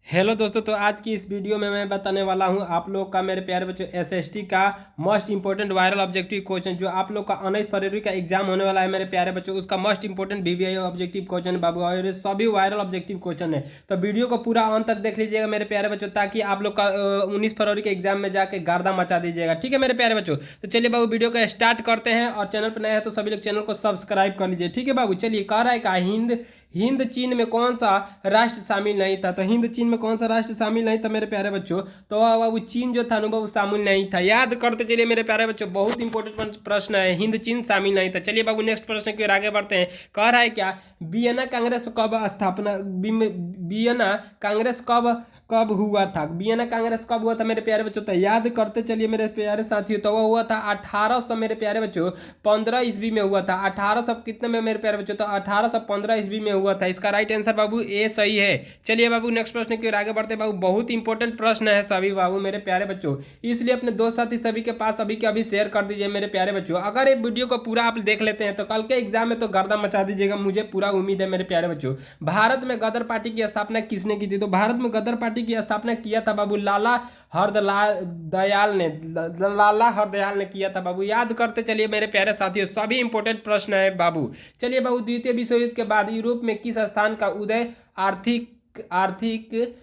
Hello दोस्तों, तो आज की इस वीडियो में मैं बताने वाला हूं आप लोग का, मेरे प्यारे बच्चों, एसएसटी का most important viral objective question जो आप लोग का 19 फरवरी का एग्जाम होने वाला है मेरे प्यारे बच्चों। उसका most important VVI objective question है बाबू, और ये सभी वायरल ऑब्जेक्टिव क्वेश्चन है। तो वीडियो को पूरा अंत तक देख लीजिएगा मेरे प्यारे बच्चों, ताकि आप लोग का 19 फरवरी के एग्जाम में जाके गर्दा मचा दीजिएगा। ठीक है मेरे प्यारे बच्चों, तो चलिए बाबू वीडियो को स्टार्ट करते हैं। और चैनल पर नया है तो सभी लोग चैनल को सब्सक्राइब कर लीजिए। ठीक है बाबू, चलिए। कह रहा है का हिंद हिंद चीन में कौन सा राष्ट्र शामिल नहीं था। तो हिंद चीन में कौन सा राष्ट्र शामिल नहीं था मेरे प्यारे बच्चों। तो बाबू चीन जो था ना बाबू शामिल नहीं था। याद करते चलिए मेरे प्यारे बच्चों, बहुत इंपॉर्टेंट प्रश्न है। हिंद चीन शामिल नहीं था। चलिए बाबू नेक्स्ट प्रश्न की ओर आगे बढ़ते हैं। कह रहा है क्या, वियना कांग्रेस कब स्थापना वियना कांग्रेस कब कब हुआ था। वियना कांग्रेस कब हुआ था मेरे प्यारे बच्चों। तो याद करते चलिए मेरे प्यारे साथियों, तो वह हुआ था 1800 मेरे प्यारे बच्चों 15 ईस्वी में हुआ था। 1800 कितने में मेरे प्यारे बच्चों, तो 1815 ईस्वी में हुआ था। इसका राइट आंसर बाबू ए सही है। चलिए बाबू नेक्स्ट प्रश्न की ओर आगे बढ़ते हैं। बाबू बहुत इंपॉर्टेंट प्रश्न है सभी बाबू मेरे प्यारे बच्चों, इसलिए अपने दोस्त साथी सभी के पास अभी के अभी शेयर कर दीजिए मेरे प्यारे बच्चों। अगर ये वीडियो को पूरा आप देख लेते हैं तो कल के एग्जाम में तो गर्दा मचा दीजिएगा, मुझे पूरा उम्मीद है मेरे प्यारे बच्चों। भारत में गदर पार्टी की स्थापना किसने की थी। तो भारत में गदर पार्टी की स्थापना किया था बाबू लाला हरदयाल ने किया था बाबू। याद करते चलिए मेरे प्यारे साथियों, सभी इंपॉर्टेंट प्रश्न है बाबू। चलिए बाबू, द्वितीय विश्व युद्ध के बाद यूरोप में किस स्थान का उदय आर्थिक आर्थिक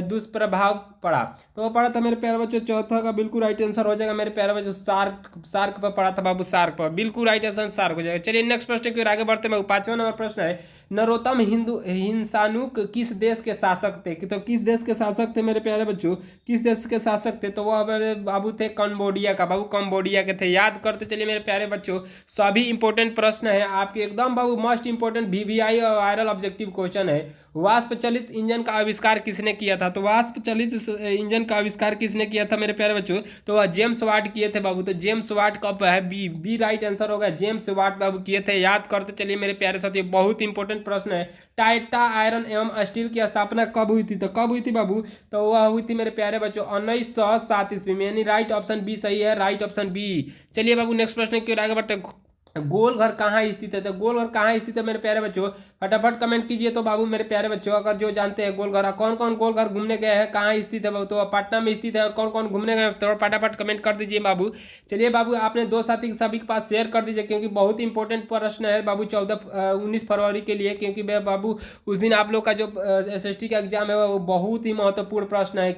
दुष्प्रभाव पड़ा। तो वो पड़ा था मेरे प्यारे बच्चों, चौथा का बिल्कुल राइट आंसर हो जाएगा मेरे प्यारे बच्चों, सार्क सार्क पर पड़ा था बाबू, सार्क पर बिल्कुल राइट आंसर सार्क हो जाएगा। चलिए नेक्स्ट प्रश्न की ओर आगे बढ़ते हैं। पांचवा नंबर प्रश्न है, नरोत्तम हिंसानुक किस देश के शासक थे। तो किस देश के शासक थे मेरे प्यारे बच्चों, किस देश के शासक थे। तो वो बाबू थे कंबोडिया का बाबू, कंबोडिया के थे। याद करते चलिए मेरे प्यारे बच्चों, सभी इंपॉर्टेंट प्रश्न है आपके एकदम बाबू, मोस्ट इंपॉर्टेंट वीवीआई और वायरल ऑब्जेक्टिव क्वेश्चन है। वाष्प चलित इंजन का आविष्कार किसने किया था। तो वाष्प चलित इंजन का आविष्कार किसने किया था मेरे प्यारे बच्चों। तो वह जेम्स वाट किए थे बाबू। तो जेम्स वाट कब है, बी बी राइट आंसर होगा, जेम्स वाट बाबू किए थे। याद करते चलिए मेरे प्यारे साथी, बहुत इंपॉर्टेंट प्रश्न है। टाटा आयरन एवं स्टील की स्थापना कब हुई थी। तो कब हुई थी बाबू, तो वह हुई थी मेरे प्यारे बच्चों 1907 ईस्वी में। यानी राइट ऑप्शन बी सही है, राइट ऑप्शन बी। चलिए बाबू नेक्स्ट प्रश्न की ओर आगे बढ़ते हैं। गोल घर कहाँ स्थित है। तो गोल घर कहाँ स्थित है मेरे प्यारे बच्चों, फटाफट कमेंट कीजिए तो बाबू मेरे प्यारे बच्चों, अगर जो जानते हैं गोल घर, कौन कौन गोल घर घूमने गए हैं, कहाँ स्थित है बाबू। तो पटना में स्थित है। और कौन कौन घूमने गए तो फटाफट कमेंट कर दीजिए बाबू। चलिए बाबू, आपने दो साथी सभी के पास शेयर कर दीजिए, क्योंकि बहुत इंपॉर्टेंट प्रश्न है बाबू 19 फरवरी के लिए। क्योंकि बाबू उस दिन आप लोग का जो एसएसटी का एग्जाम है वो बहुत ही महत्वपूर्ण प्रश्न है।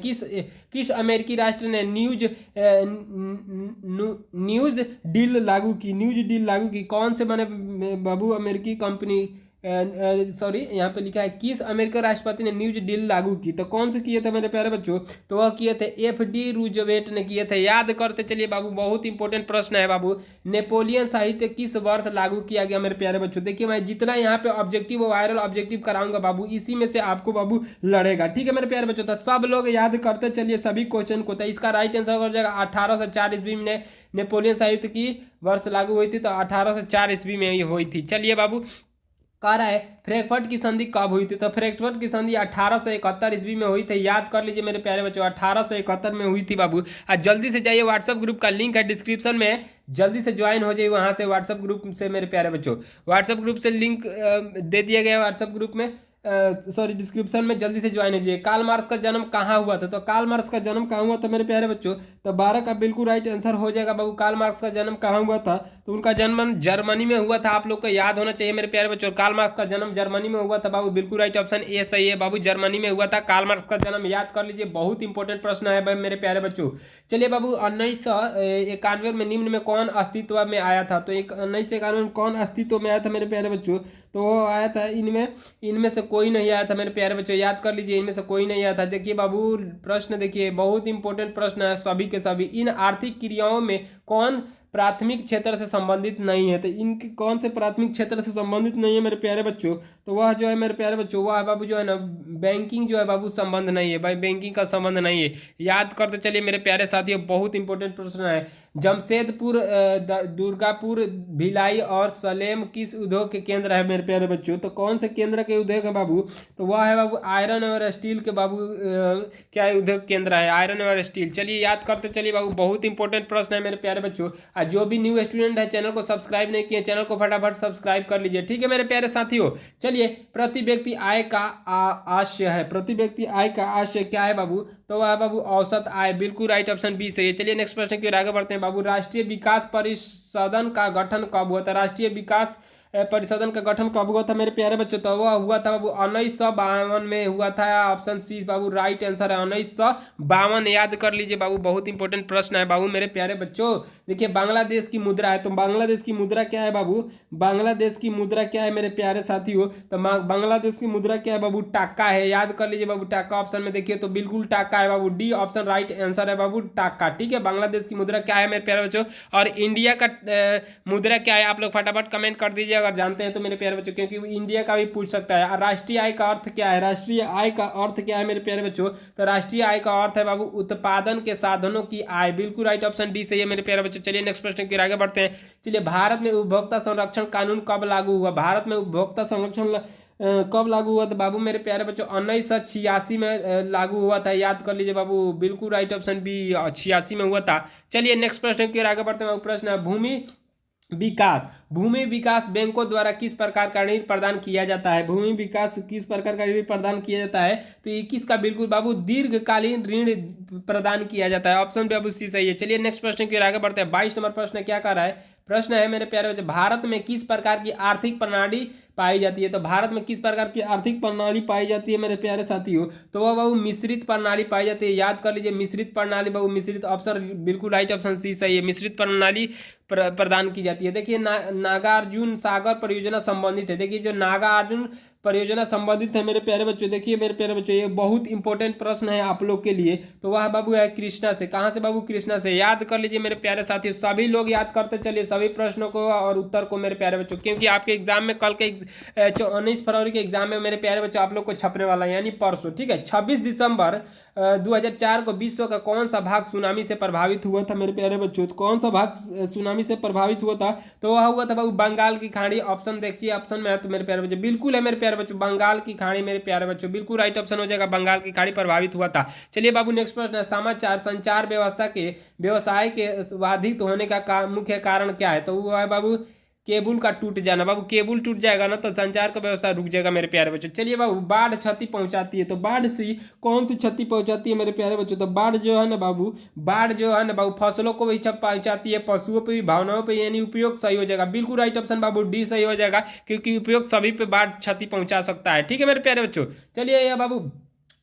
किस अमेरिकी राष्ट्र ने न्यूज डील लागू की। न्यूज डील लागू की कौन से बने बाबू अमेरिकी कंपनी, सॉरी यहाँ पे लिखा है किस अमेरिकी राष्ट्रपति ने न्यूज डील लागू की। तो कौन से किए थे मेरे प्यारे बच्चों, तो वह किए थे एफडी रूजवेल्ट ने किए थे। याद करते चलिए बाबू, बहुत इंपॉर्टेंट प्रश्न है बाबू। नेपोलियन साहित्य किस वर्ष लागू किया गया मेरे प्यारे बच्चों। देखिए मैं जितना यहाँ पे ऑब्जेक्टिव वायरल ऑब्जेक्टिव कराऊंगा बाबू, इसी में से आपको बाबू लड़ेगा। ठीक है मेरे प्यारे बच्चों, तो सब लोग याद करते चलिए सभी क्वेश्चन को। तो इसका राइट आंसर हो जाएगा 1804 ईस्वी में नेपोलियन साहित्य की वर्ष लागू हुई थी। तो 1804 ईस्वी में ये हुई थी। चलिए बाबू, कह रहा है फ्रैंकफर्ट की संधि कब हुई थी। तो फ्रैंकफर्ट की संधि 1871 ईस्वी में हुई थी। याद कर लीजिए मेरे प्यारे बच्चों, 1871 में हुई थी बाबू। आज जल्दी से जाइए, व्हाट्सएप ग्रुप का लिंक है डिस्क्रिप्शन में, जल्दी से ज्वाइन हो जाइए वहां से व्हाट्सएप ग्रुप से मेरे प्यारे बच्चों। व्हाट्सएप ग्रुप से लिंक दे दिया गया है व्हाट्सएप ग्रुप में, सॉरी डिस्क्रिप्शन में, जल्दी से ज्वाइन हो जाइए। कार्ल मार्क्स का जन्म कहाँ हुआ था। तो कार्ल मार्क्स का जन्म कहाँ हुआ था मेरे प्यारे बच्चों, तो 12 का बिल्कुल राइट आंसर हो जाएगा बाबू। कार्ल मार्क्स का जन्म कहाँ हुआ था, तो उनका जन्म जर्मनी में हुआ था। आप लोग को याद होना चाहिए मेरे प्यारे बच्चों, कार्ल मार्क्स का जन्म जर्मनी में हुआ था बाबू। बिल्कुल राइट ऑप्शन ए सही है बाबू, जर्मनी में हुआ था कार्ल मार्क्स का जन्म। याद कर लीजिए, बहुत इंपॉर्टेंट प्रश्न है भाई मेरे प्यारे बच्चों। चलिए बाबू, 1991 में निम्न में कौन अस्तित्व में आया था। तो 1991 में कौन अस्तित्व में आया था मेरे प्यारे बच्चों, तो वो आया था इनमें से कोई नहीं आया था मेरे प्यारे बच्चों। याद कर लीजिए, इनमें से कोई नहीं आया था। देखिए बाबू प्रश्न देखिए, बहुत इंपॉर्टेंट प्रश्न है सभी के सभी। इन आर्थिक क्रियाओं में कौन प्राथमिक क्षेत्र से संबंधित नहीं है। तो इनके कौन से प्राथमिक क्षेत्र से संबंधित नहीं है मेरे प्यारे बच्चों, तो वह जो है मेरे प्यारे बच्चों, वह बाबू जो है ना, बैंकिंग जो है बाबू संबंध नहीं है भाई, बैंकिंग का संबंध नहीं है। याद करते चलिए मेरे प्यारे साथियों, बहुत इंपॉर्टेंट प्रश्न है। जमशेदपुर, दुर्गापुर, भिलाई और सलेम किस उद्योग के केंद्र है मेरे प्यारे बच्चों? तो कौन से केंद्र के उद्योग है बाबू? तो वह है बाबू आयरन और स्टील के बाबू, क्या उद्योग केंद्र है? आयरन और स्टील। चलिए याद करते चलिए बाबू, बहुत इंपॉर्टेंट प्रश्न है मेरे प्यारे बच्चों। और जो भी न्यू स्टूडेंट है चैनल को सब्सक्राइब नहीं किए, चैनल को फटाफट सब्सक्राइब कर लीजिए, ठीक है मेरे प्यारे साथियों। चलिए, प्रति व्यक्ति आय का आशय है, प्रति व्यक्ति आय का आशय क्या है बाबू? तो वह है बाबू औसत आय। बिल्कुल राइट, ऑप्शन बी सही है। चलिए नेक्स्ट प्रश्न की ओर आगे बढ़ते हैं बाबू। राष्ट्रीय विकास परिषदन का गठन कब हुआ था? राष्ट्रीय विकास परिषदन का गठन कब हुआ था मेरे प्यारे बच्चों? तो वह हुआ था बाबू 1952 में हुआ था। ऑप्शन सी बाबू राइट आंसर है, 1952। याद कर लीजिए बाबू, बहुत इंपॉर्टेंट प्रश्न है बाबू मेरे प्यारे बच्चों। देखिए, बांग्लादेश की मुद्रा है, तो बांग्लादेश की मुद्रा क्या है बाबू? बांग्लादेश की मुद्रा क्या है मेरे प्यारे साथियों? तो बांग्लादेश की मुद्रा क्या है बाबू? टाका है। याद कर लीजिए बाबू, टाका ऑप्शन में देखिए तो बिल्कुल टाका है बाबू, डी ऑप्शन राइट आंसर है बाबू, टाका। ठीक है, बांग्लादेश की मुद्रा क्या है मेरे प्यारे बच्चों? और इंडिया का मुद्रा क्या है? आप लोग फटाफट कमेंट कर दीजिए अगर जानते हैं तो मेरे प्यारे बच्चों, क्योंकि इंडिया का भी पूछ सकता है। राष्ट्रीय आय का अर्थ क्या है? राष्ट्रीय आय का अर्थ क्या है मेरे प्यारे बच्चों? तो राष्ट्रीय आय का अर्थ है बाबू उत्पादन के साधनों की आय। बिल्कुल राइट, ऑप्शन डी सही है मेरे प्यारे बच्चों। चलिए नेक्स्ट प्रश्न की ओर आगे बढ़ते हैं। चलिए, भारत में उपभोक्ता संरक्षण कानून कब लागू हुआ? भारत में उपभोक्ता संरक्षण कब लागू हुआ था बाबू मेरे प्यारे बच्चों? 1986 में लागू हुआ था। याद कर लीजिए बाबू, बिल्कुल राइट, ऑप्शन बी 86 में हुआ था। चलिए नेक्स्ट प्रश्न की ओर आगे बढ़ते हैं। प्रश्न है भूमि विकास बैंकों द्वारा किस प्रकार का ऋण प्रदान किया जाता है? भूमि विकास किस प्रकार का ऋण प्रदान किया जाता है? तो 21 का बिल्कुल बाबू दीर्घकालीन ऋण प्रदान किया जाता है। ऑप्शन बाबू सी सही है। चलिए नेक्स्ट प्रश्न की ओर आगे बढ़ते हैं। 22 नंबर प्रश्न क्या कर रहा है? प्रश्न है मेरे प्यारे बच्चे, भारत में किस प्रकार की आर्थिक प्रणाली पाई जाती है? तो भारत में किस प्रकार की आर्थिक प्रणाली पाई जाती है मेरे प्यारे साथियों? तो वह बाबू मिश्रित प्रणाली पाई जाती है। याद कर लीजिए, मिश्रित प्रणाली बाबू, मिश्रित ऑप्शन बिल्कुल राइट, ऑप्शन सी सही है। मिश्रित प्रणाली प्रदान की जाती है। देखिए, नागार्जुन सागर परियोजना संबंधित है। देखिए, जो नागार्जुन परियोजना संबंधित है मेरे प्यारे बच्चों, देखिए मेरे प्यारे बच्चों, ये बहुत इंपॉर्टेंट प्रश्न है आप लोग के लिए। तो वह बाबू है कृष्णा से। कहाँ से बाबू? कृष्णा से। याद कर लीजिए मेरे प्यारे साथियों, सभी लोग याद करते चलिए सभी प्रश्नों को और उत्तर को मेरे प्यारे बच्चों, क्योंकि आपके एग्जाम में कल के 19 फरवरी के एग्जाम में मेरे प्यारे बच्चों आप लोग को छपने वाला है, यानी परसों। ठीक है, 26 दिसंबर 2004 को विश्व का कौन सा भाग सुनामी से प्रभावित हुआ था मेरे प्यारे बच्चों? तो कौन सा भाग सुनामी से प्रभावित हुआ था? तो वह हुआ था बाबू बंगाल की खाड़ी। ऑप्शन देखिए, ऑप्शन में है तो मेरे प्यारे बच्चों बिल्कुल है मेरे प्यारे बच्चों, बंगाल की खाड़ी मेरे प्यारे बच्चों, बिल्कुल राइट ऑप्शन हो जाएगा, बंगाल की खाड़ी प्रभावित हुआ था। चलिए बाबू नेक्स्ट प्रश्न है, समाचार संचार व्यवस्था के व्यवसाय के बाधित होने का मुख्य कारण क्या है? तो वो है बाबू केबल का टूट जाना। बाबू केबल टूट जाएगा ना तो संचार का व्यवस्था रुक जाएगा मेरे प्यारे बच्चों। चलिए बाबू, बाढ़ क्षति पहुंचाती है, तो बाढ़ से कौन सी क्षति पहुंचाती है मेरे प्यारे बच्चों? तो बाढ़ जो है ना बाबू, बाढ़ जो है ना बाबू फसलों को भी पहुंचाती है, पशुओं पर भी, भावनाओं पर, यानी उपयोग सही हो जाएगा। बिल्कुल राइट ऑप्शन बाबू डी सही हो जाएगा, क्योंकि उपयोग सभी पे बाढ़ क्षति पहुंचा सकता है। ठीक है मेरे प्यारे बच्चों। चलिए यह बाबू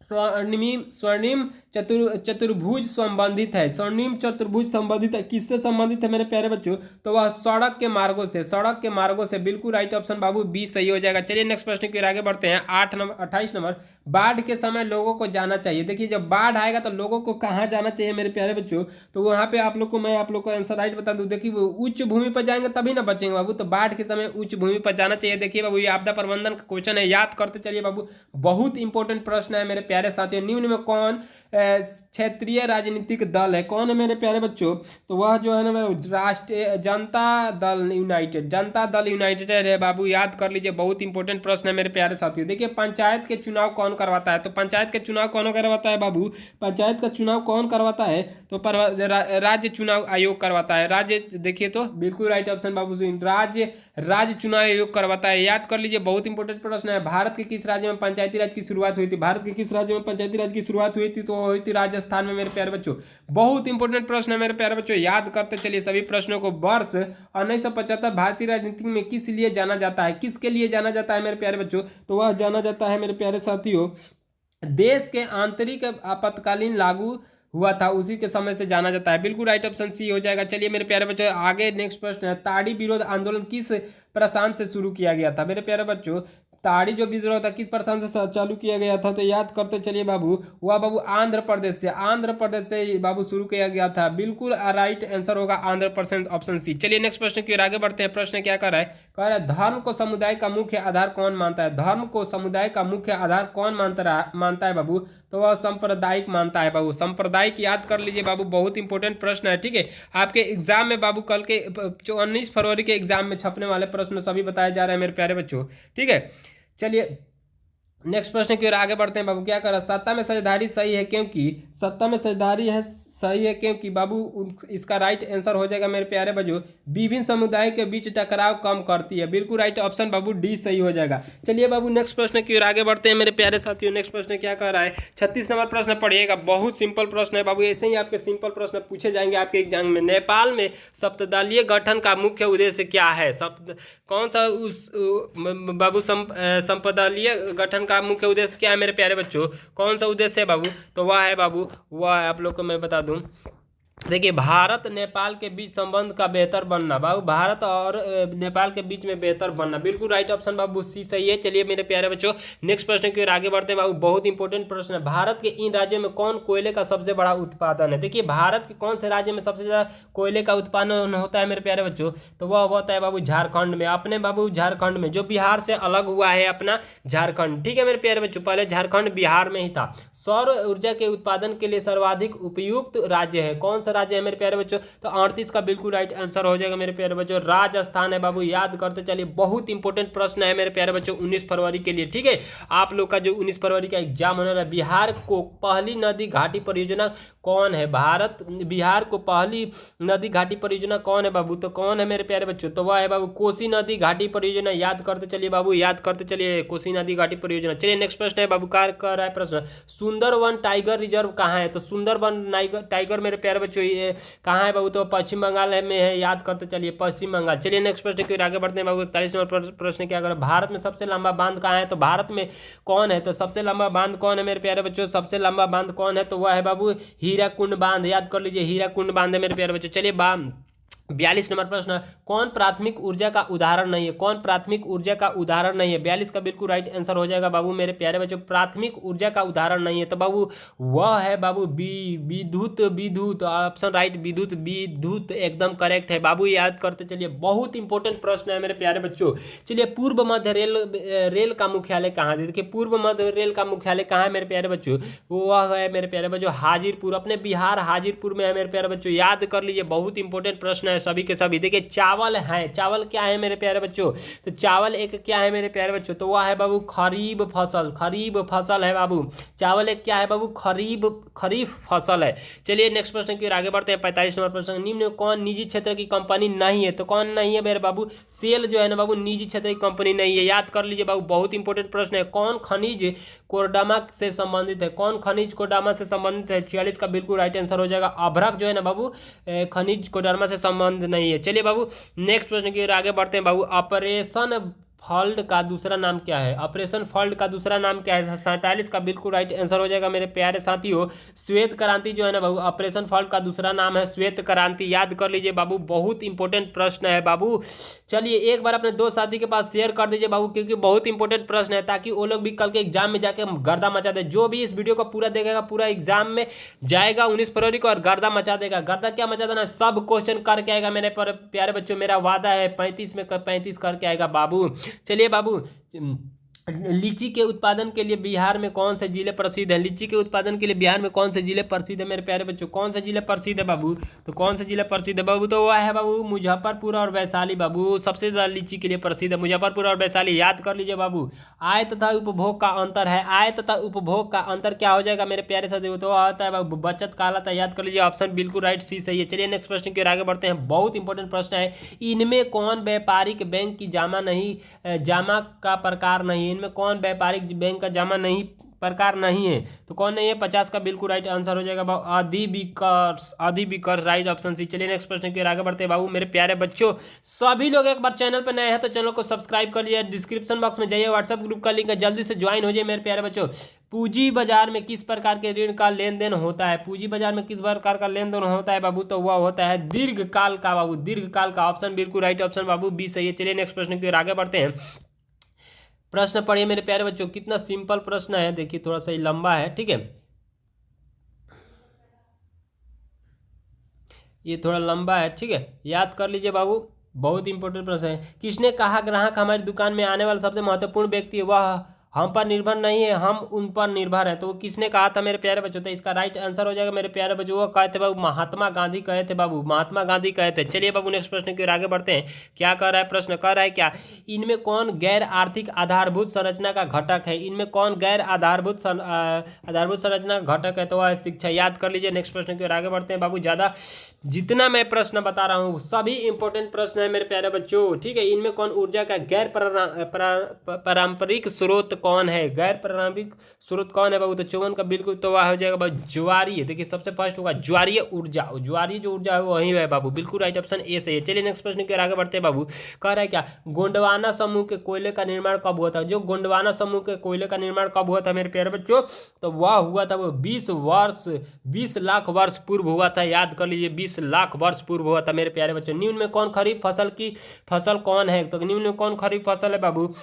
स्वर्णिम चतुर्भुज संबंधित है। स्वर्णिम चतुर्भुज संबंधित है, किससे संबंधित है मेरे प्यारे बच्चों? तो वह सड़क के मार्गों से, सड़क के मार्गों से। बिल्कुल राइट ऑप्शन बाबू बी सही हो जाएगा। चलिए नेक्स्ट प्रश्न की ओर आगे बढ़ते हैं। 28 नंबर, बाढ़ के समय लोगों को जाना चाहिए। देखिए, जब बाढ़ आएगा तो लोगों को कहाँ जाना चाहिए मेरे प्यारे बच्चों? तो वहाँ पे आप लोग को मैं आप लोग को आंसर राइट बता दूं। देखिए, वो उच्च भूमि पर जाएंगे तभी ना बचेंगे बाबू, तो बाढ़ के समय उच्च भूमि पर जाना चाहिए। देखिए बाबू, ये आपदा प्रबंधन का क्वेश्चन है, याद करते चलिए बाबू, बहुत इंपॉर्टेंट प्रश्न है मेरे प्यारे साथियों। निम्न में कौन क्षेत्रीय राजनीतिक दल है? कौन है मेरे प्यारे बच्चों? तो वह जो है ना राष्ट्रीय जनता दल यूनाइटेड, जनता दल यूनाइटेड है बाबू। याद कर लीजिए, बहुत इंपॉर्टेंट प्रश्न है मेरे प्यारे साथियों। देखिए, पंचायत के चुनाव कौन करवाता है? तो पंचायत के चुनाव कौन करवाता है बाबू? पंचायत का चुनाव कौन करवाता है? तो राज्य चुनाव आयोग करवाता है। राज्य, देखिए तो बिल्कुल राइट ऑप्शन बाबू, राज्य चुनाव आयोग करवाता है। याद कर लीजिए, बहुत इंपॉर्टेंट प्रश्न है। भारत के किस राज्य में पंचायती राज की शुरुआत हुई थी? भारत के किस राज्य में पंचायती राज की शुरुआत हुई थी? तो हुई थी राजस्थान में मेरे प्यारे बच्चों। बहुत इंपॉर्टेंट प्रश्न है मेरे प्यारे बच्चों, याद करते चलिए सभी प्रश्नों को। वर्ष 1975 भारतीय राजनीति में किस लिए जाना जाता है? किसके लिए जाना जाता है मेरे प्यारे बच्चों? तो वह जाना जाता है मेरे प्यारे साथियों, देश के आंतरिक आपातकालीन लागू हुआ था उसी के समय से जाना जाता है। बिल्कुल राइट ऑप्शन सी हो जाएगा। चलिए मेरे प्यारे बच्चों, आगे नेक्स्ट प्रश्न है, ताड़ी विरोध आंदोलन किस प्रशांत से शुरू किया गया था? मेरे प्यारे बच्चों, ताड़ी जो विद्रोह था किस प्रशासन से चालू किया गया था, तो याद करते चलिए बाबू, वह बाबू आंध्र प्रदेश से, आंध्र प्रदेश से बाबू शुरू किया गया था। बिल्कुल राइट आंसर होगा आंध्र प्रदेश, ऑप्शन सी। चलिए नेक्स्ट प्रश्न की ओर आगे बढ़ते हैं। प्रश्न क्या कर रहा है, कह रहा है धर्म को समुदाय का मुख्य आधार कौन मानता है। धर्म को समुदाय का मुख्य आधार कौन मानता है बाबू, तो वह सांप्रदायिक मानता है बाबू। सांप्रदायिक याद कर लीजिए बाबू, बहुत इंपॉर्टेंट प्रश्न है, ठीक है। आपके एग्जाम में बाबू कल के 19 फरवरी के एग्जाम में छपने वाले प्रश्न सभी बताए जा रहे हैं मेरे प्यारे बच्चों, ठीक है। चलिए नेक्स्ट प्रश्न की ओर आगे बढ़ते हैं बाबू। क्या कर रहा है, सत्ता में साझेदारी सही है क्योंकि, सत्ता में साझेदारी है सही है क्योंकि बाबू इसका राइट आंसर हो जाएगा मेरे प्यारे बच्चों, विभिन्न समुदाय के बीच टकराव कम करती है। बिल्कुल राइट ऑप्शन बाबू डी सही हो जाएगा। चलिए बाबू नेक्स्ट प्रश्न की ओर आगे बढ़ते हैं मेरे प्यारे साथियों। नेक्स्ट प्रश्न क्या कह रहा है, 36 नंबर प्रश्न पढ़िएगा, बहुत सिंपल प्रश्न है बाबू, ऐसे ही आपके सिंपल प्रश्न पूछे जाएंगे आपके एग्जाम में। नेपाल में सप्तदलीय गठन का मुख्य उद्देश्य क्या है। कौन सा उस बाबू संपदलीय गठन का मुख्य उद्देश्य क्या है मेरे प्यारे बच्चों, कौन सा उद्देश्य है बाबू, तो वह है बाबू, वह है आप लोग को मैं बता दूं, देखिए भारत नेपाल के बीच संबंध का बेहतर बनना बाबू, भारत और नेपाल के बीच में बेहतर बनना। बिल्कुल राइट ऑप्शन बाबू सी सही है। चलिए मेरे प्यारे बच्चों नेक्स्ट प्रश्न की ओर आगे बढ़ते हैं बाबू, बहुत इंपॉर्टेंट प्रश्न है। भारत के इन राज्यों में कौन कोयले का सबसे बड़ा उत्पादन है। देखिए भारत के कौन से राज्य में सबसे ज्यादा कोयले का उत्पादन होता है मेरे प्यारे बच्चों, तो वह होता है बाबू झारखंड में, अपने बाबू झारखंड में, जो बिहार से अलग हुआ है अपना झारखंड, ठीक है मेरे प्यारे बच्चों। पहले झारखंड बिहार में ही था। सौर ऊर्जा के उत्पादन के लिए सर्वाधिक उपयुक्त राज्य है, कौन सा राज्य है मेरे प्यारे बच्चों, तो 38 का बिल्कुल राइट आंसर हो जाएगा मेरे प्यारे बच्चों, राजस्थान है बाबू। याद करते चलिए, बहुत इंपॉर्टेंट प्रश्न है मेरे प्यारे बच्चों 19 फरवरी के लिए, ठीक है। आप लोग का जो 19 फरवरी का एग्जाम होने वाला है, बिहार को पहली नदी घाटी परियोजना कौन है, बिहार को पहली नदी घाटी परियोजना कौन है बाबू, तो कौन है मेरे प्यारे बच्चों, तो वह है बाबू कोसी नदी घाटी परियोजना। याद करते चलिए बाबू, याद करते चलिए कोसी नदी घाटी परियोजना। चलिए नेक्स्ट प्रश्न है बाबू, कार कर रहा है प्रश्न, सुंदरवन टाइगर रिजर्व कहाँ है, तो सुंदरवन टाइगर मेरे प्यारे बच्चों ये कहाँ है बाबू, तो पश्चिम बंगाल में है। याद करते चलिए पश्चिम बंगाल। चलिए नेक्स्ट प्रश्न की ओर आगे बढ़ते हैं बाबू। 41 नंबर प्रश्न क्या कर, भारत में सबसे लंबा बांध कहाँ है, तो भारत में कौन है, तो सबसे लंबा बांध कौन है मेरे प्यारे बच्चों, सबसे लंबा बांध कौन है, तो वह है बाबू हीराकुंड बांध। याद कर लीजिए हीराकुंड बांध है मेरे प्यारे बच्चों। चलिए 42 नंबर प्रश्न, कौन प्राथमिक ऊर्जा का उदाहरण नहीं है, कौन प्राथमिक ऊर्जा का उदाहरण नहीं है। 42 का बिल्कुल राइट आंसर हो जाएगा बाबू मेरे प्यारे बच्चों, प्राथमिक ऊर्जा का उदाहरण नहीं है, तो बाबू वह है बाबू विद्युत, विद्युत ऑप्शन राइट, विद्युत, विद्युत एकदम करेक्ट है बाबू। याद करते चलिए, बहुत इंपॉर्टेंट प्रश्न है मेरे प्यारे बच्चों। चलिए पूर्व मध्य रेल का मुख्यालय कहाँ है, देखिए पूर्व मध्य रेल का मुख्यालय कहाँ है मेरे प्यारे बच्चों, वह है मेरे प्यारे बच्चों हाजीरपुर, अपने बिहार हाजीरपुर में है मेरे प्यारे बच्चों। याद कर लीजिए, बहुत इंपॉर्टेंट प्रश्न है सभी के सभी। देखिए चावल है, चावल क्या है मेरे प्यारे बच्चों, तो चावल एक क्या है मेरे प्यारे बच्चों, तो वह है बाबू खरीफ फसल, खरीफ फसल है बाबू। चावल एक क्या है बाबू, खरीफ फसल है। चलिए नेक्स्ट प्रश्न की ओर आगे बढ़ते हैं। 45 नंबर प्रश्न, निम्न में कौन निजी क्षेत्र की कंपनी नहीं है, तो कौन नहीं है मेरे बाबू, सेल जो है ना बाबू निजी क्षेत्र की कंपनी नहीं है। याद कर लीजिए बाबू, बहुत इंपॉर्टेंट प्रश्न है। कौन खनिज कोरडमा से संबंधित है, कौन खनिज कोरडमा से संबंधित है। 46 का बिल्कुल राइट आंसर हो जाएगा अभ्रक जो है ना बाबू खनिज कोरडमा से संबंध नहीं है। चलिए बाबू नेक्स्ट प्रश्न की ओर आगे बढ़ते हैं बाबू, ऑपरेशन फॉल्ट का दूसरा नाम क्या है, ऑपरेशन फॉल्ट का दूसरा नाम क्या है। 47 का बिल्कुल राइट आंसर हो जाएगा मेरे प्यारे साथियों, श्वेत क्रांति जो है ना बाबू, ऑपरेशन फॉल्ट का दूसरा नाम है श्वेत क्रांति। याद कर लीजिए बाबू, बहुत इंपॉर्टेंट प्रश्न है बाबू। चलिए एक बार अपने दोस्त साथी के पास शेयर कर दीजिए बाबू, क्योंकि बहुत इंपॉर्टेंट प्रश्न है, ताकि वो लोग भी कल के एग्जाम में जाके गर्दा मचा दे। जो भी इस वीडियो को पूरा देखेगा पूरा एग्जाम में जाएगा 19 फरवरी को और गर्दा मचा देगा। गर्दा क्या मचा देना, सब क्वेश्चन करके आएगा मेरे प्यारे बच्चों, मेरा वादा है 35 में 35 करके आएगा बाबू। चलिए बाबू, लीची के उत्पादन के लिए बिहार में कौन से जिले प्रसिद्ध है, लीची के उत्पादन के लिए बिहार में कौन से जिले प्रसिद्ध है मेरे प्यारे बच्चों, कौन से जिले प्रसिद्ध है बाबू, तो कौन से जिले प्रसिद्ध है बाबू, तो वह है बाबू मुजफ्फरपुर और वैशाली बाबू, सबसे ज्यादा लीची के लिए प्रसिद्ध है मुजफ्फरपुर और वैशाली। याद कर लीजिए बाबू, आय तथा उपभोग का अंतर है, आय तथा उपभोग का अंतर क्या हो जाएगा मेरे प्यारे साथियों, तो आता है बाबू बचत कहलाता है। याद कर लीजिए, ऑप्शन बिल्कुल राइट सी सही है। चलिए नेक्स्ट प्रश्न की ओर आगे बढ़ते हैं, बहुत इंपॉर्टेंट प्रश्न है। इनमें कौन व्यापारिक बैंक की जामा का प्रकार नहीं है, इनमें कौन व्यापारिक बैंक का जामा नहीं प्रकार नहीं है, तो कौन नहीं है। 50 का बिल्कुल राइट आंसर हो जाएगा बाबू अधिविकर्ष राइट ऑप्शन सी। चलिए नेक्स्ट प्रश्न की ओर आगे बढ़ते हैं बाबू मेरे प्यारे बच्चों। सभी लोग एक बार चैनल पर नए हैं तो चैनल को सब्सक्राइब कर लीजिए, डिस्क्रिप्शन बॉक्स में जाइए, व्हाट्सएप ग्रुप का लिंक है, जल्दी से ज्वाइन हो जाइए मेरे प्यारे बच्चों। पूंजी बाजार में किस प्रकार के ऋण का लेन देन होता है, पूंजी बाजार में किस प्रकार का लेन देन होता है बाबू, तो वह होता है दीर्घकाल का बाबू, दीर्घकाल का। ऑप्शन बिल्कुल राइट ऑप्शन बाबू बी सही है। चलिए नेक्स्ट प्रश्न की ओर आगे बढ़ते हैं। प्रश्न पढ़िए मेरे प्यारे बच्चों, कितना सिंपल प्रश्न है, देखिए थोड़ा सा ही लंबा है, ठीक है, ये थोड़ा लंबा है, ठीक है, याद कर लीजिए बाबू। बहुत इंपॉर्टेंट प्रश्न है। किसने कहा ग्राहक हमारी दुकान में आने वाला सबसे महत्वपूर्ण व्यक्ति है, वह हम पर निर्भर नहीं है, हम उन पर निर्भर है। तो वो किसने कहा था मेरे प्यारे बच्चों? तो इसका राइट आंसर हो जाएगा मेरे प्यारे बच्चों, वो कहे थे बाबू महात्मा गांधी कहे थे बाबू, महात्मा गांधी कहे थे। चलिए बाबू नेक्स्ट प्रश्न की ओर आगे बढ़ते हैं। क्या कह रहा है प्रश्न? कह रहा है क्या, इनमें कौन गैर आर्थिक आधारभूत संरचना का घटक है? इनमें कौन गैर आधारभूत संरचना का घटक है? तो वह शिक्षा। याद कर लीजिए। नेक्स्ट प्रश्न की ओर आगे बढ़ते हैं बाबू। ज्यादा जितना मैं प्रश्न बता रहा हूँ सभी इंपॉर्टेंट प्रश्न है मेरे प्यारे बच्चों, ठीक है। इनमें कौन ऊर्जा का गैर पारंपरिक स्रोत कौन है? गैर पारंपरिक स्रोत कौन है बाबू? तो चौवन का बिल्कुल तो वह हो जाएगा बाबू ज्वारीय। देखिए सबसे फर्स्ट होगा ज्वारीय ऊर्जा, ज्वारीय जो ऊर्जा है वो वही है बाबू, बिल्कुल राइट ऑप्शन ए सही है। चलिए नेक्स्ट प्रश्न की ओर आगे बढ़ते हैं बाबू। कह रहा है क्या, गोंडवाना समूह के कोयले का निर्माण कब हुआ था? जो गोंडवाना समूह के कोयले का निर्माण कब हुआ था मेरे प्यारे बच्चों? तो वह हुआ था वो 20 लाख वर्ष पूर्व हुआ था। याद कर लीजिए 20 लाख वर्ष पूर्व हुआ था मेरे प्यारे बच्चों। निम्न में कौन खरीफ फसल कौन है? तो निम्न में कौन खरीफ फसल है बाबू?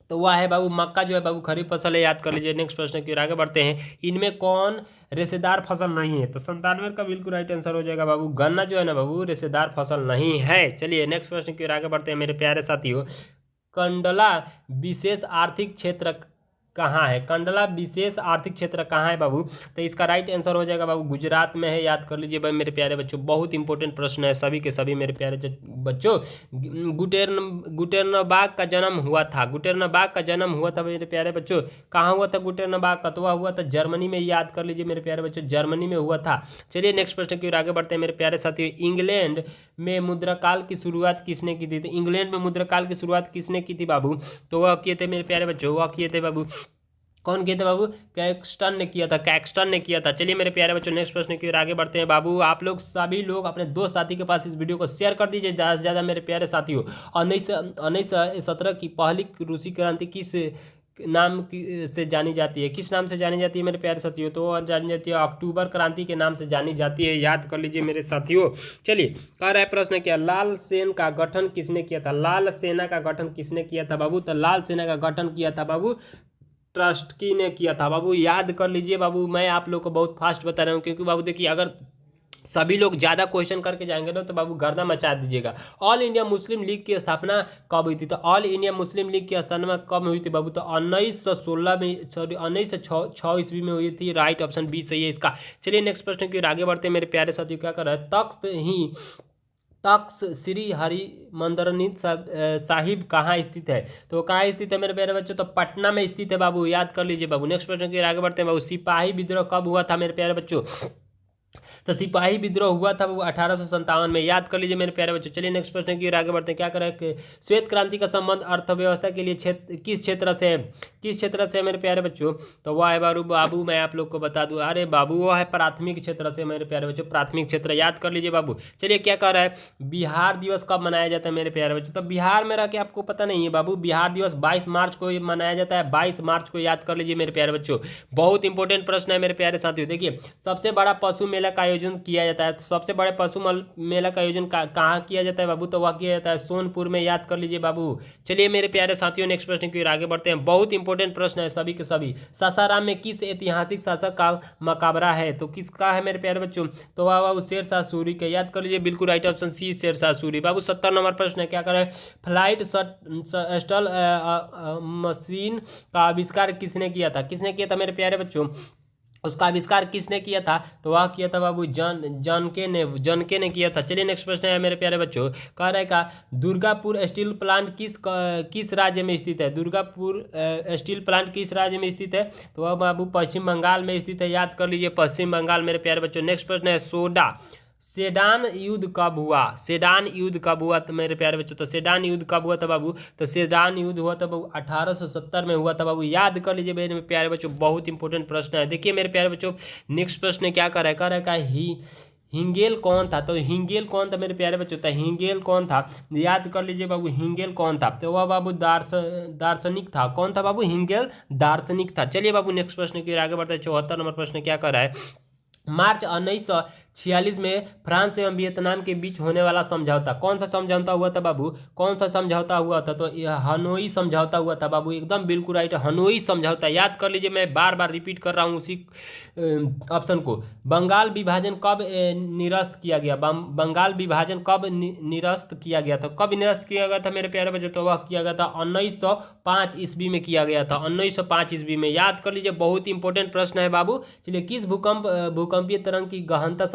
तो वह है बाबू मक्का जो है बाबू खरीफ फसल है। याद कर लीजिए। नेक्स्ट प्रश्न की ओर आगे बढ़ते हैं। इनमें कौन रेशेदार फसल नहीं है? तो 97 का बिल्कुल राइट आंसर हो जाएगा बाबू गन्ना जो है ना बाबू रेशेदार फसल नहीं है। चलिए नेक्स्ट प्रश्न की ओर आगे बढ़ते हैं मेरे प्यारे साथियों। कंडला विशेष आर्थिक क्षेत्र कहाँ है? कंडला विशेष आर्थिक क्षेत्र कहाँ है बाबू? तो इसका राइट आंसर हो जाएगा बाबू गुजरात में है। याद कर लीजिए भाई मेरे प्यारे बच्चों, बहुत इंपॉर्टेंट प्रश्न है सभी के सभी मेरे प्यारे बच्चों। गुटेर्नबाग का जन्म हुआ था, गुटेर्नबाग का जन्म हुआ था मेरे प्यारे बच्चों। कहाँ हुआ था गुटेर्नबाग का? तो वह हुआ था जर्मनी में। याद कर लीजिए मेरे प्यारे बच्चों, जर्मनी में हुआ था। चलिए नेक्स्ट प्रश्न की ओर आगे बढ़ते हैं मेरे प्यारे साथियों। इंग्लैंड में मुद्राकाल की शुरुआत किसने की थी? तो इंग्लैंड में मुद्राकाल की शुरुआत किसने की थी बाबू? तो वह किए थे मेरे प्यारे बच्चों, वह किए थे बाबू, कौन किए थे बाबू? कैक्सटन ने किया था, कैक्सटन ने किया था। चलिए मेरे प्यारे बच्चों नेक्स्ट प्रश्न की ओर आगे बढ़ते हैं बाबू। आप लोग सभी लोग अपने दोस्त साथी के पास इस वीडियो को शेयर कर दीजिए ज़्यादा से ज़्यादा मेरे प्यारे साथियों। 1917 की पहली रूसी क्रांति किस नाम से जानी जाती है? किस नाम से जानी जाती है मेरे प्यारे साथियों? तो वो जानी जाती है अक्टूबर क्रांति के नाम से जानी जाती है। याद कर लीजिए मेरे साथियों। चलिए कह रहा है प्रश्न क्या, लाल सेना का गठन किसने किया था? लाल सेना का गठन किसने किया था बाबू? तो लाल सेना का गठन किया था बाबू ट्रस्की ने किया था बाबू। याद कर लीजिए बाबू, मैं आप लोग को बहुत फास्ट बता रहा हूँ क्योंकि बाबू देखिए अगर सभी लोग ज़्यादा क्वेश्चन करके जाएंगे ना तो बाबू गर्दा मचा दीजिएगा। ऑल इंडिया मुस्लिम लीग की स्थापना कब हुई थी? तो ऑल इंडिया मुस्लिम लीग की स्थापना कब हुई थी बाबू? तो 1916 में, सॉरी 1906 ईस्वी में हुई थी। राइट ऑप्शन बी सही है इसका। चलिए नेक्स्ट प्रश्न की ओर आगे बढ़ते हैं मेरे प्यारे साथियों। क्या कर रहा है, तख्त श्री हरिमंदिर साहिब कहाँ स्थित है? तो कहाँ स्थित है मेरे प्यारे बच्चों? तो पटना में स्थित है बाबू। याद कर लीजिए बाबू। नेक्स्ट प्रश्न की ओर आगे बढ़ते हैं बाबू। सिपाही विद्रोह कब हुआ था मेरे प्यारे बच्चों? तो सिपाही विद्रोह हुआ था वो 1857 में। याद कर लीजिए मेरे प्यारे बच्चों। चलिए नेक्स्ट प्रश्न की ओर आगे बढ़ते हैं। क्या करें, श्वेत क्रांति का संबंध अर्थव्यवस्था के लिए किस क्षेत्र से है? किस क्षेत्र से है मेरे प्यारे बच्चों? तो वह है बाबू मैं आप लोग को बता दूं, अरे बाबू वो है प्राथमिक क्षेत्र से मेरे प्यारे बच्चों, प्राथमिक क्षेत्र। याद कर लीजिए बाबू। चलिए क्या कह रहा है, बिहार दिवस कब मनाया जाता है मेरे प्यारे बच्चों? तो बिहार में रह के आपको पता नहीं है बाबू, बिहार दिवस 22 मार्च को मनाया जाता है, 22 मार्च को। याद कर लीजिए मेरे प्यारे बच्चों, बहुत इंपॉर्टेंट प्रश्न है मेरे प्यारे साथियों। देखिए सबसे बड़ा पशु मेला का आयोजन किया जाता है, सबसे बड़े पशु मेला का आयोजन कहाँ किया जाता है बाबू? तो वह किया जाता है सोनपुर में। याद कर लीजिए बाबू। चलिए मेरे प्यारे साथियों नेक्स्ट प्रश्न की ओर आगे बढ़ते हैं। बहुत इंपॉर्टेंट प्रश्न है सभी के सभी। सासाराम में किस ऐतिहासिक शासक का मकबरा है? तो किसका है मेरे प्यारे बच्चों? तो वह बाबू शेरशाह सूरी का। याद कर लीजिए बिल्कुल right option C Sher Shah Suri बाबू। 70 नंबर प्रश्न है। क्या करें, फ्लाइट शटल मशीन का आविष्कार किसने किया था? किसने किया था मेरे प्यारे बच्चों? उसका आविष्कार किसने किया था? तो वह किया था बाबू जानके ने किया था। चलिए नेक्स्ट प्रश्न है मेरे प्यारे बच्चों। कह रहा है का दुर्गापुर स्टील प्लांट किस राज्य में स्थित है? दुर्गापुर स्टील प्लांट किस राज्य में स्थित है? तो वह बाबू पश्चिम बंगाल में स्थित है। याद कर लीजिए पश्चिम बंगाल मेरे प्यारे बच्चों। नेक्स्ट प्रश्न है सेडान युद्ध कब हुआ? सेडान युद्ध कब हुआ तो मेरे प्यारे बच्चों? तो सेडान युद्ध कब हुआ था बाबू? तो सेडान युद्ध हुआ था बाबू 1870 में हुआ था बाबू। याद कर लीजिए मेरे प्यारे बच्चों, बहुत इंपॉर्टेंट प्रश्न है। देखिए मेरे प्यारे बच्चों नेक्स्ट प्रश्न क्या कर रहा है, हिंगेल कौन था? तो हिंगेल कौन था मेरे प्यारे बच्चों? तो हिंगेल कौन था? याद कर लीजिए बाबू हिंगेल कौन था? तो वह बाबू दार्शनिक था। कौन था बाबू? हिंगेल दार्शनिक था। चलिए बाबू नेक्स्ट प्रश्न की ओर आगे बढ़ते हैं। 74 नंबर प्रश्न क्या कर रहा है, मार्च 1946 में फ्रांस एवं वियतनाम के बीच होने वाला समझौता, कौन सा समझौता हुआ था बाबू, कौन सा समझौता हुआ था, तो यह हनोई समझौता हुआ था बाबू, एकदम बिल्कुल राइट, हनोई समझौता, याद कर लीजिए, मैं बार बार रिपीट कर रहा हूँ उसी ऑप्शन को। बंगाल विभाजन कब निरस्त किया गया, बंगाल विभाजन कब निरस्त किया गया था, कब निरस्त किया गया था मेरे प्यारे बच्चों, तो वह किया गया था 1905 ईस्वी में किया गया था, 1905 ईस्वी में, याद कर लीजिए, बहुत इंपॉर्टेंट प्रश्न है बाबू। चलिए, किस भूकंपीय तरंग की गहनता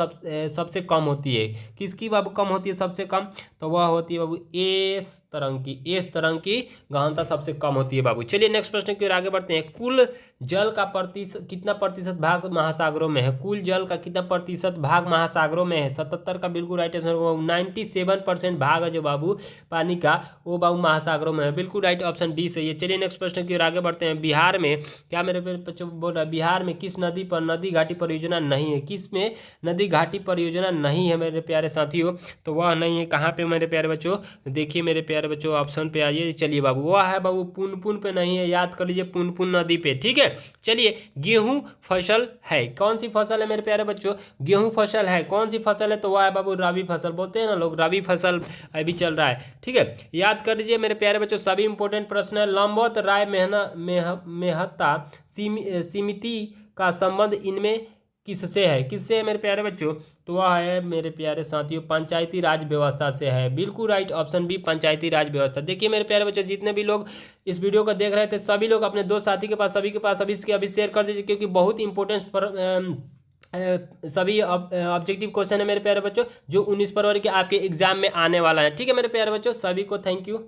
सबसे कम होती है, किसकी बाबू कम होती है सबसे कम, तो वह होती है बाबू एस तरंग की, एस तरंग की गहनता सबसे कम होती है बाबू। चलिए नेक्स्ट प्रश्न की ओर आगे बढ़ते हैं। कुल जल का कितना प्रतिशत भाग महासागरों में है, कुल जल का कितना प्रतिशत भाग महासागरों में है, 77 का बिल्कुल राइट आंसर होगा। 97% भाग है जो बाबू पानी का, वो बाबू महासागरों में है, बिल्कुल राइट, ऑप्शन डी सही है। चलिए नेक्स्ट प्रश्न की ओर आगे बढ़ते हैं। बिहार में, क्या मेरे बच्चों बोल रहा है, बिहार में किस नदी पर नदी घाटी परियोजना नहीं है, किस में नदी घाटी परियोजना नहीं है मेरे प्यारे साथियों, तो वह नहीं है कहाँ पे मेरे प्यारे बच्चों, देखिए मेरे प्यारे बच्चों, ऑप्शन पे आइए। चलिए बाबू, वह है बाबू पुनपुन पे नहीं है, याद कर लीजिए, पुनपुन नदी पे, ठीक है। चलिए, गेहूं फसल है, कौन सी फसल है मेरे प्यारे बच्चों, गेहूं फसल है, कौन सी फसल है, तो वह है बाबू रबी फसल, बोलते हैं ना लोग, रबी फसल अभी चल रहा है, ठीक है। याद कर लीजिए मेरे प्यारे बच्चों, सभी इंपॉर्टेंट प्रश्न है। लंबवत राय मेहता समिति का संबंध इनमें किससे है, किससे है मेरे प्यारे बच्चों, तो वह है मेरे प्यारे साथियों पंचायती राज व्यवस्था से है, बिल्कुल राइट, ऑप्शन बी पंचायती राज व्यवस्था। देखिए मेरे प्यारे बच्चों, जितने भी लोग इस वीडियो को देख रहे थे, सभी लोग अपने दोस्त साथी के पास, सभी के पास अभी शेयर कर दीजिए, क्योंकि बहुत इंपॉर्टेंट सभी ऑब्जेक्टिव क्वेश्चन है मेरे प्यारे बच्चों, जो 19 फरवरी के आपके एग्जाम में आने वाला है, ठीक है मेरे प्यारे बच्चों, सभी को थैंक यू।